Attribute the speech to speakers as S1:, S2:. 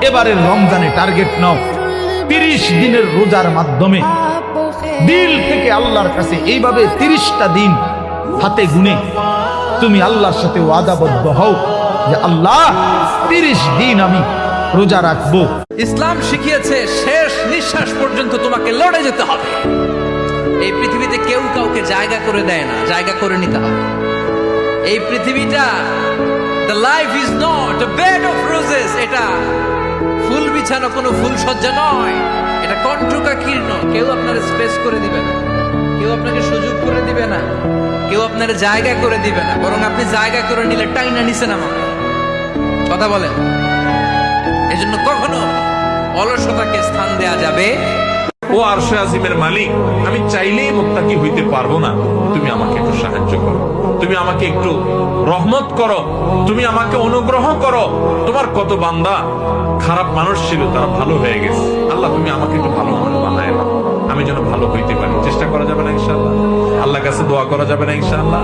S1: এবারের রমজানে টার্গেট নাও 30 দিনের রোজার মাধ্যমে দিল থেকে আল্লাহর কাছে এইভাবে 30টা দিন হাতে গুনে তুমি আল্লাহর সাথে ওয়াদাবদ্ধ হও যে আল্লাহ 30 দিন আমি রোজা রাখবো।
S2: ইসলাম শিখিয়েছে শেষ নিঃশ্বাস পর্যন্ত তোমাকে লড়ে যেতে হবে। এই পৃথিবীতে কেউ কাউকে জায়গা করে দেয় না, জায়গা করে নিতে হবে। এই পৃথিবীটা the life is not a bed of roses, এটা ফুল বিছানো কোনো ফুল সজ্জা নয়, এটা কণ্ঠকাকীর্ণ। কেউ আপনার স্পেস করে দিবে না, কেউ আপনাকে সুযোগ করে দিবে না, কেউ আপনার জায়গা করে দিবে না, বরং আপনি জায়গা করে নিলে টাইনা নিছেন আমাকে। কথা বলেন। এজন্য কখনো অলসতাকে স্থান দেয়া যাবে।
S3: ও আরশে আজিমের মালিক, আমি চাইলেই মুত্তাকি হইতে পারবো না, তুমি আমাকে একটু সাহায্য করো, তুমি আমাকে একটু রহমত করো, তুমি আমাকে অনুগ্রহ করো। তোমার কত বান্দা খারাপ মানুষ ছিল, তারা ভালো হয়ে গেছে। আল্লাহ তুমি আমাকে একটু ভালো মানুষ বানায় না, আমি যেন ভালো হইতে পারি। চেষ্টা করা যাবে না ইনশাআল্লাহ? আল্লাহর কাছে দোয়া করা যাবে না ইনশাআল্লাহ?